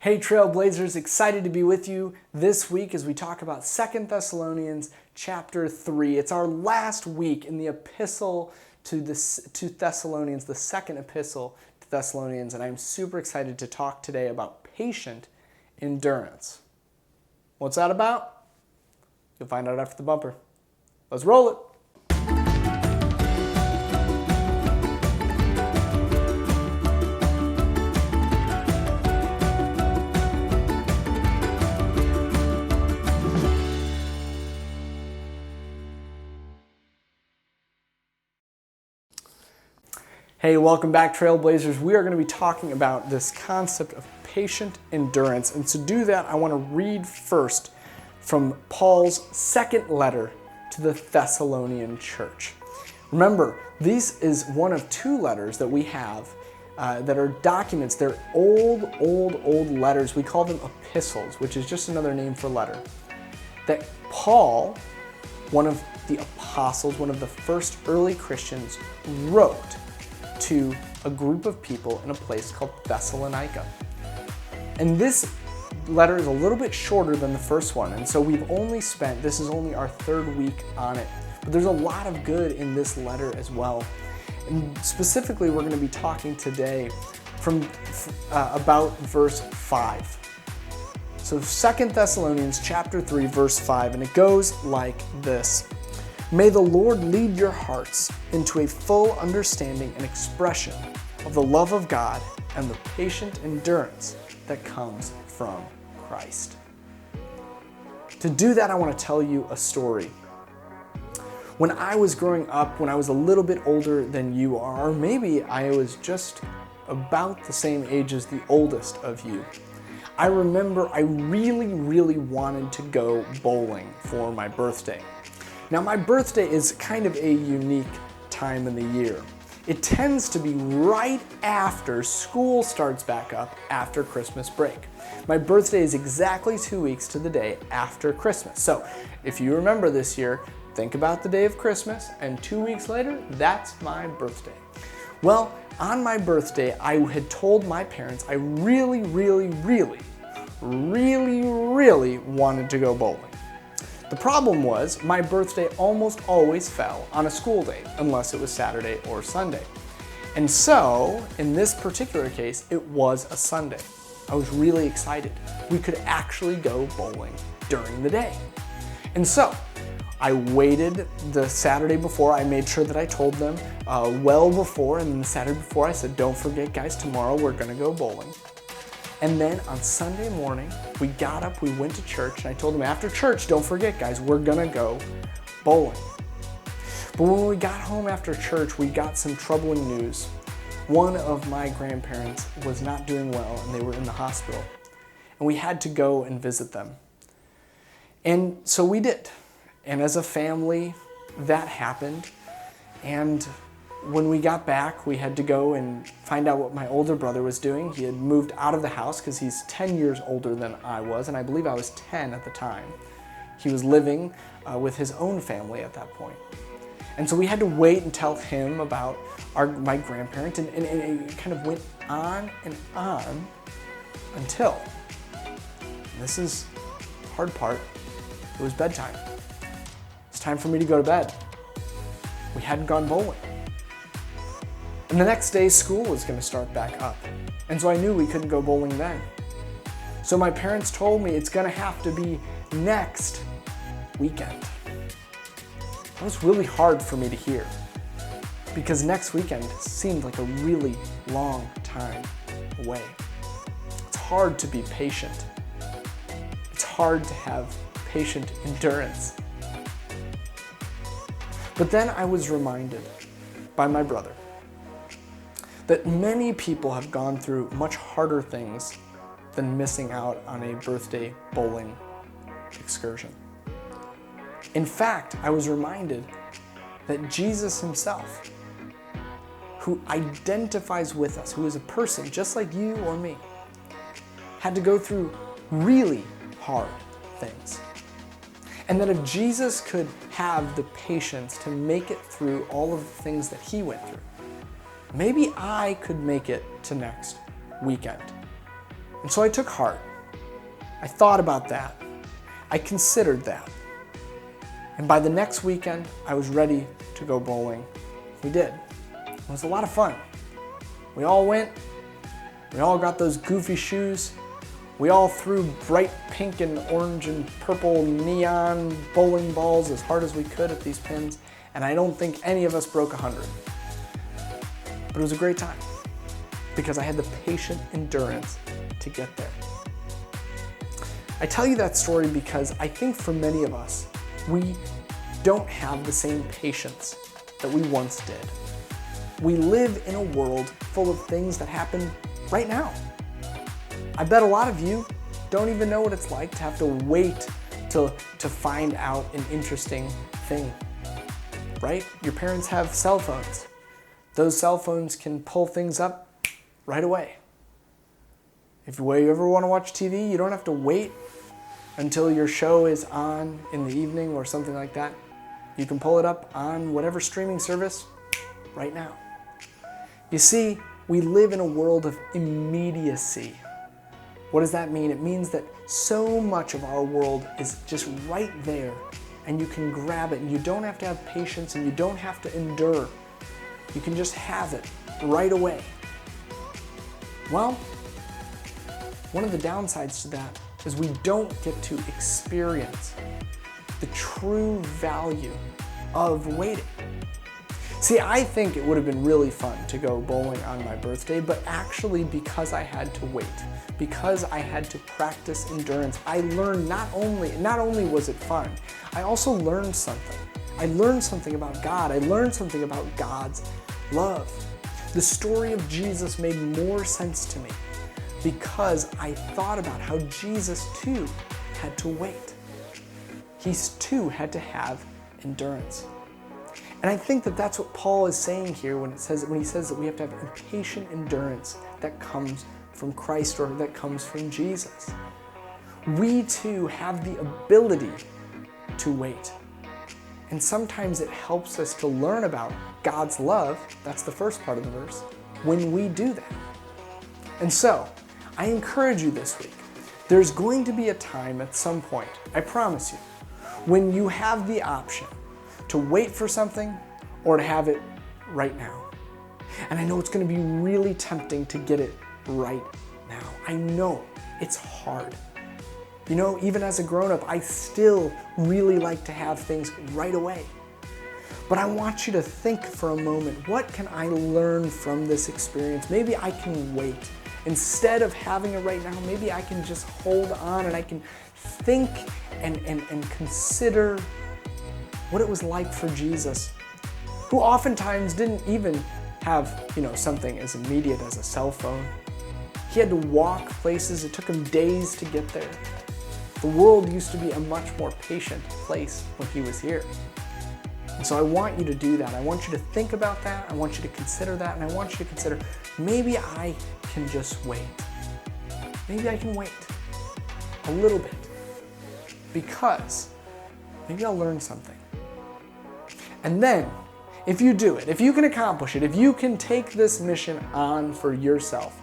Hey Trailblazers, excited to be with you this week as we talk about 2 Thessalonians chapter 3. It's our last week in the epistle to Thessalonians, the second epistle to Thessalonians, and I'm super excited to talk today about patient endurance. What's that about? You'll find out after the bumper. Let's roll it. Hey, welcome back, Trailblazers. We are going to be talking about this concept of patient endurance. And to do that, I want to read first from Paul's second letter to the Thessalonian church. Remember, this is one of two letters that we have that are documents. They're old letters. We call them epistles, which is just another name for letter. That Paul, one of the apostles, one of the first early Christians, wrote to a group of people in a place called Thessalonica. And this letter is a little bit shorter than the first one, and so this is only our third week on it. But there's a lot of good in this letter as well. And specifically, we're going to be talking today about verse 5. So 2 Thessalonians chapter 3, verse 5, and it goes like this. May the Lord lead your hearts into a full understanding and expression of the love of God and the patient endurance that comes from Christ. To do that, I want to tell you a story. When I was growing up, when I was a little bit older than you are, or maybe I was just about the same age as the oldest of you, I remember I really wanted to go bowling for my birthday. Now, my birthday is kind of a unique time in the year. It tends to be right after school starts back up after Christmas break. My birthday is exactly 2 weeks to the day after Christmas. So if you remember this year, think about the day of Christmas, and 2 weeks later, that's my birthday. Well, on my birthday, I had told my parents I really wanted to go bowling. The problem was my birthday almost always fell on a school day, unless it was Saturday or Sunday. And so, in this particular case, it was a Sunday. I was really excited. We could actually go bowling during the day. And so, I waited the Saturday before. I made sure that I told them well before, and then the Saturday before I said, don't forget guys, tomorrow we're gonna go bowling. And then on Sunday morning, we got up, we went to church, and I told them after church, don't forget guys, we're gonna go bowling. But when we got home after church, we got some troubling news. One of my grandparents was not doing well and they were in the hospital. And we had to go and visit them. And so we did. And as a family, that happened. And when we got back, we had to go and find out what my older brother was doing. He had moved out of the house because he's 10 years older than I was, and I believe I was 10 at the time. He was living with his own family at that point. And so we had to wait and tell him about my grandparents, and it kind of went on and on until, this is the hard part, it was bedtime. It's time for me to go to bed. We hadn't gone bowling. And the next day, school was going to start back up. And so I knew we couldn't go bowling then. So my parents told me it's going to have to be next weekend. That was really hard for me to hear because next weekend seemed like a really long time away. It's hard to be patient. It's hard to have patient endurance. But then I was reminded by my brother that many people have gone through much harder things than missing out on a birthday bowling excursion. In fact, I was reminded that Jesus himself, who identifies with us, who is a person just like you or me, had to go through really hard things. And that if Jesus could have the patience to make it through all of the things that he went through, maybe I could make it to next weekend. And so I took heart. I thought about that. I considered that. And by the next weekend, I was ready to go bowling. We did. It was a lot of fun. We all went. We all got those goofy shoes. We all threw bright pink and orange and purple neon bowling balls as hard as we could at these pins, and I don't think any of us broke 100. But it was a great time because I had the patient endurance to get there. I tell you that story because I think for many of us, we don't have the same patience that we once did. We live in a world full of things that happen right now. I bet a lot of you don't even know what it's like to have to wait to find out an interesting thing, right? Your parents have cell phones. Those cell phones can pull things up right away. If you ever want to watch TV, you don't have to wait until your show is on in the evening or something like that. You can pull it up on whatever streaming service right now. You see, we live in a world of immediacy. What does that mean? It means that so much of our world is just right there, and you can grab it, and you don't have to have patience, and you don't have to endure. You can just have it right away. Well, one of the downsides to that is we don't get to experience the true value of waiting. See, I think it would have been really fun to go bowling on my birthday, but actually because I had to wait, because I had to practice endurance, I learned not only was it fun, I also learned something. I learned something about God. I learned something about God's love. The story of Jesus made more sense to me because I thought about how Jesus too had to wait. He too had to have endurance. And I think that that's what Paul is saying here when he says that we have to have patient endurance that comes from Christ or that comes from Jesus. We too have the ability to wait. And sometimes it helps us to learn about God's love, that's the first part of the verse, when we do that. And so, I encourage you this week, there's going to be a time at some point, I promise you, when you have the option to wait for something or to have it right now. And I know it's going to be really tempting to get it right now. I know it's hard. You know, even as a grown-up, I still really like to have things right away. But I want you to think for a moment, what can I learn from this experience? Maybe I can wait. Instead of having it right now, maybe I can just hold on and I can think and consider what it was like for Jesus, who oftentimes didn't even have, something as immediate as a cell phone. He had to walk places. It took him days to get there. The world used to be a much more patient place when he was here. And so I want you to do that. I want you to think about that. I want you to consider that. And I want you to consider, maybe I can just wait. Maybe I can wait a little bit because maybe I'll learn something. And then, if you do it, if you can accomplish it, if you can take this mission on for yourself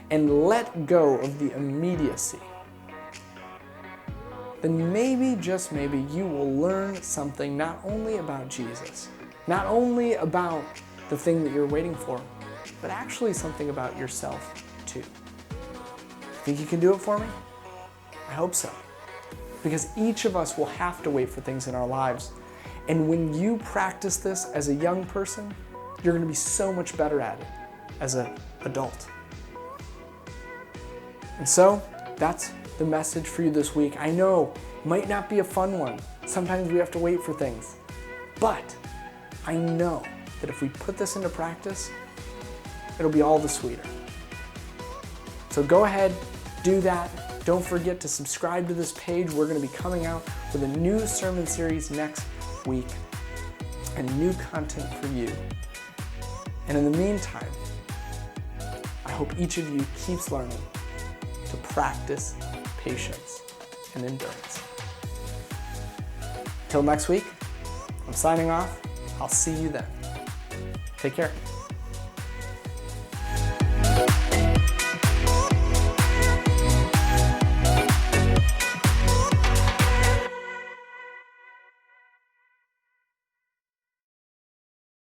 and let go of the immediacy, then maybe, just maybe, you will learn something not only about Jesus, not only about the thing that you're waiting for, but actually something about yourself too. Think you can do it for me? I hope so. Because each of us will have to wait for things in our lives. And when you practice this as a young person, you're going to be so much better at it as an adult. And so, that's the message for you this week. I know it might not be a fun one. Sometimes we have to wait for things. But I know that if we put this into practice, it'll be all the sweeter. So go ahead, do that. Don't forget to subscribe to this page. We're going to be coming out with a new sermon series next week and new content for you. And in the meantime, I hope each of you keeps learning to practice patience and endurance. Till next week, I'm signing off. I'll see you then. Take care.